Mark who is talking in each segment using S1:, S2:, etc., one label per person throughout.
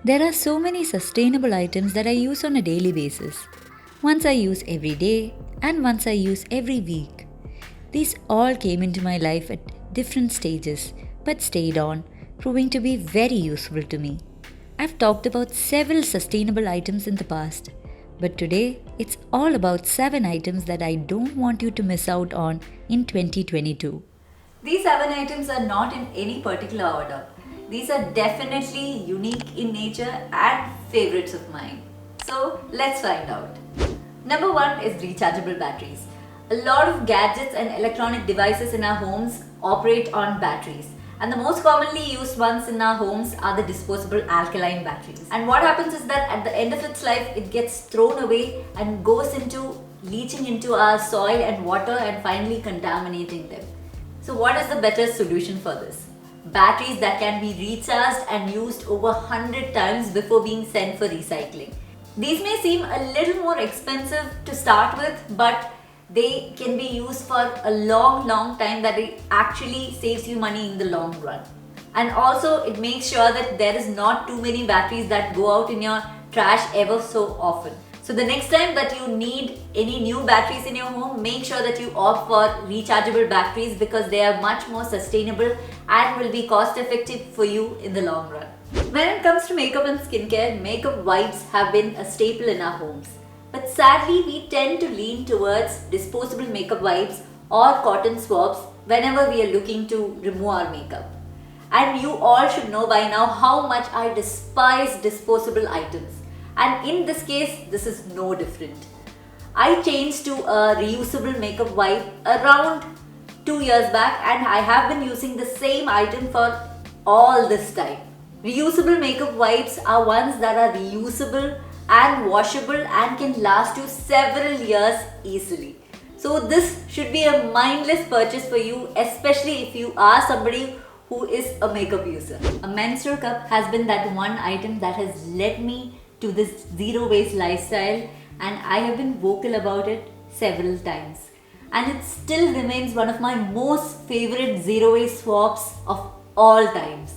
S1: There are so many sustainable items that I use on a daily basis. Once I use every day, and once I use every week. These all came into my life at different stages, but stayed on, proving to be very useful to me. I've talked about several sustainable items in the past, but today it's all about 7 items that I don't want you to miss out on in 2022. These 7 items are not in any particular order. These are definitely unique in nature and favorites of mine. So let's find out. Number 1 is rechargeable batteries. A lot of gadgets and electronic devices in our homes operate on batteries. And the most commonly used ones in our homes are the disposable alkaline batteries. And what happens is that at the end of its life, it gets thrown away and goes into leaching into our soil and water and finally contaminating them. So what is the better solution for this? Batteries that can be recharged and used over 100 times before being sent for recycling. These may seem a little more expensive to start with, but they can be used for a long time, that it actually saves you money in the long run. And also it makes sure that there is not too many batteries that go out in your trash ever so often. So the next time that you need any new batteries in your home, make sure that you opt for rechargeable batteries because they are much more sustainable and will be cost effective for you in the long run. When it comes to makeup and skincare, makeup wipes have been a staple in our homes. But sadly, we tend to lean towards disposable makeup wipes or cotton swabs whenever we are looking to remove our makeup. And you all should know by now how much I despise disposable items. And in this case, this is no different. I changed to a reusable makeup wipe around 2 years back, and I have been using the same item for all this time. Reusable makeup wipes are ones that are reusable and washable and can last you several years easily. So this should be a mindless purchase for you, especially if you are somebody who is a makeup user. A menstrual cup has been that one item that has led me to this zero waste lifestyle, and I have been vocal about it several times. And it still remains one of my most favorite zero waste swaps of all times.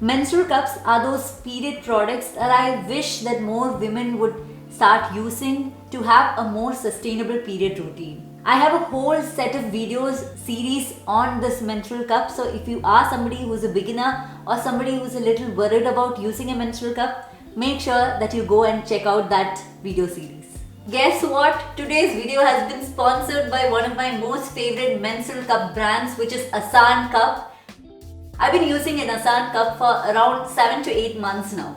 S1: Menstrual cups are those period products that I wish that more women would start using to have a more sustainable period routine. I have a whole set of videos series on this menstrual cup, so if you are somebody who's a beginner or somebody who's a little worried about using a menstrual cup, make sure that you go and check out that video series. Guess what? Today's video has been sponsored by one of my most favorite menstrual cup brands, which is Asan Cup. I've been using an Asan cup for around 7 to 8 months now.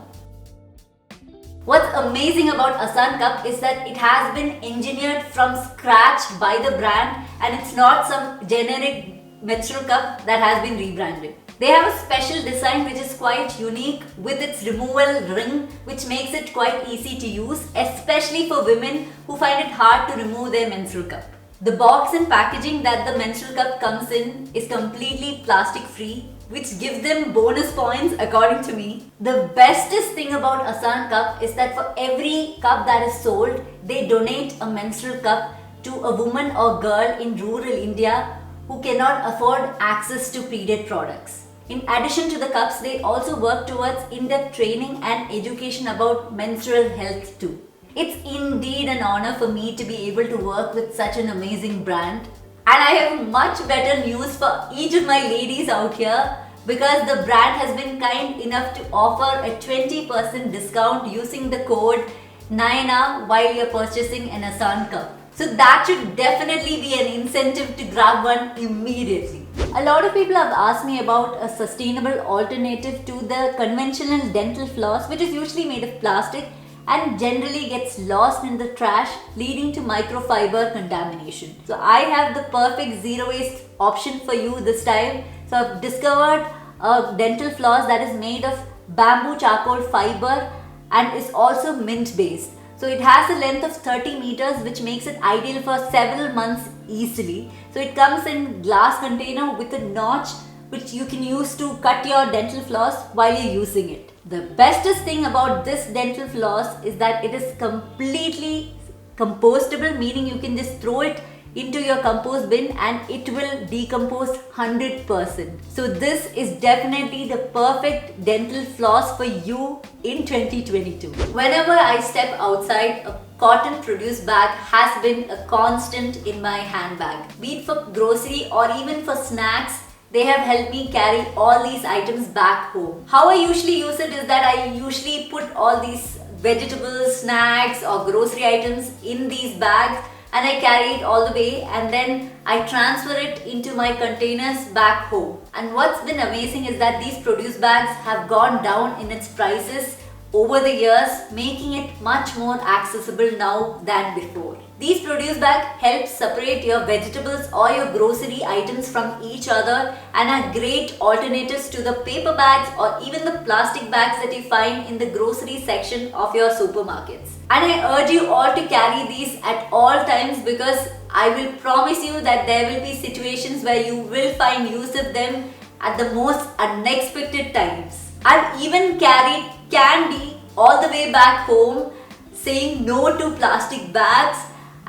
S1: What's amazing about Asan cup is that it has been engineered from scratch by the brand, and it's not some generic menstrual cup that has been rebranded. They have a special design which is quite unique with its removal ring, which makes it quite easy to use, especially for women who find it hard to remove their menstrual cup. The box and packaging that the menstrual cup comes in is completely plastic free, which gives them bonus points according to me. The bestest thing about Asan Cup is that for every cup that is sold, they donate a menstrual cup to a woman or girl in rural India who cannot afford access to period products. In addition to the cups, they also work towards in-depth training and education about menstrual health too. It's indeed an honor for me to be able to work with such an amazing brand. And I have much better news for each of my ladies out here, because the brand has been kind enough to offer a 20% discount using the code Nayana while you're purchasing an Asan cup. So that should definitely be an incentive to grab one immediately. A lot of people have asked me about a sustainable alternative to the conventional dental floss, which is usually made of plastic and generally gets lost in the trash, leading to microfiber contamination. So I have the perfect zero waste option for you this time. So I've discovered a dental floss that is made of bamboo charcoal fiber and is also mint based. So it has a length of 30 meters, which makes it ideal for several months easily. So it comes in glass container with a notch which you can use to cut your dental floss while you're using it. The bestest thing about this dental floss is that it is completely compostable, meaning you can just throw it into your compost bin and it will decompose 100%. So this is definitely the perfect dental floss for you in 2022. Whenever I step outside, a cotton produce bag has been a constant in my handbag. Be it for grocery or even for snacks, they have helped me carry all these items back home. How I usually use it is that I usually put all these vegetables, snacks or grocery items in these bags and I carry it all the way, and then I transfer it into my containers back home. And what's been amazing is that these produce bags have gone down in its prices over the years, making it much more accessible now than before. These produce bags help separate your vegetables or your grocery items from each other and are great alternatives to the paper bags or even the plastic bags that you find in the grocery section of your supermarkets. And I urge you all to carry these at all times, because I will promise you that there will be situations where you will find use of them at the most unexpected times. I've even carried candy all the way back home, saying no to plastic bags,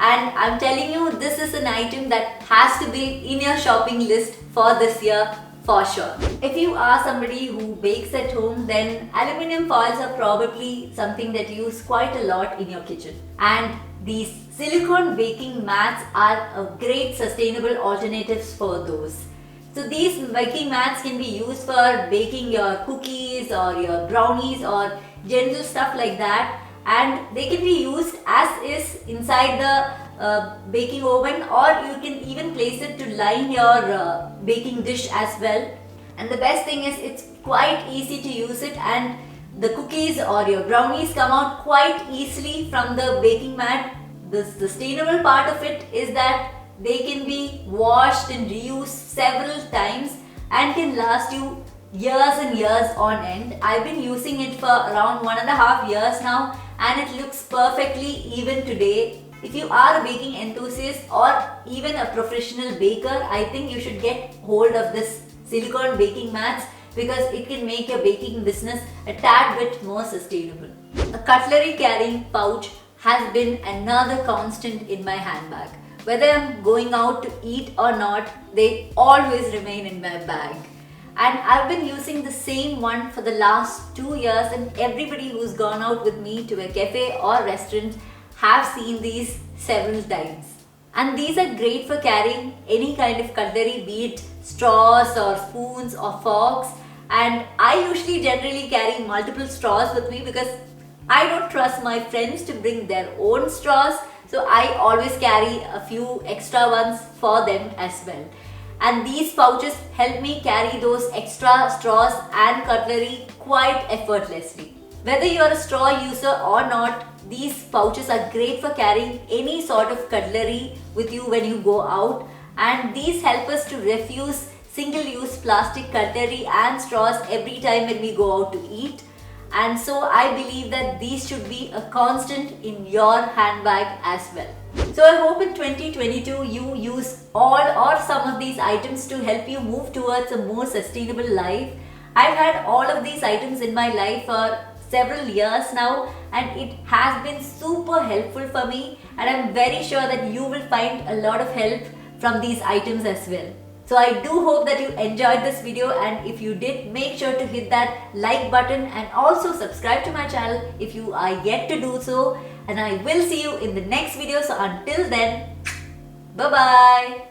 S1: and I'm telling you, this is an item that has to be in your shopping list for this year for sure. If you are somebody who bakes at home, then aluminum foils are probably something that you use quite a lot in your kitchen, and these silicone baking mats are a great sustainable alternatives for those. So these baking mats can be used for baking your cookies or your brownies or general stuff like that, and they can be used as is inside the baking oven, or you can even place it to line your baking dish as well. And the best thing is it's quite easy to use it, and the cookies or your brownies come out quite easily from the baking mat. The sustainable part of it is that they can be washed and reused several times and can last you years and years on end. I've been using it for around 1.5 years now, and it looks perfectly even today. If you are a baking enthusiast or even a professional baker, I think you should get hold of this silicone baking mats, because it can make your baking business a tad bit more sustainable. A cutlery carrying pouch has been another constant in my handbag. Whether I'm going out to eat or not, they always remain in my bag. And I've been using the same one for the last 2 years, and everybody who's gone out with me to a cafe or restaurant have seen these several times. And these are great for carrying any kind of cutlery, be it straws or spoons or forks. And I usually generally carry multiple straws with me because I don't trust my friends to bring their own straws. So I always carry a few extra ones for them as well. And these pouches help me carry those extra straws and cutlery quite effortlessly. Whether you are a straw user or not, these pouches are great for carrying any sort of cutlery with you when you go out. And these help us to refuse single-use plastic cutlery and straws every time when we go out to eat. And so I believe that these should be a constant in your handbag as well. So I hope in 2022 you use all or some of these items to help you move towards a more sustainable life. I've had all of these items in my life for several years now, and it has been super helpful for me, and I'm very sure that you will find a lot of help from these items as well. So I do hope that you enjoyed this video, and if you did, make sure to hit that like button and also subscribe to my channel if you are yet to do so. And I will see you in the next video. So until then, bye bye.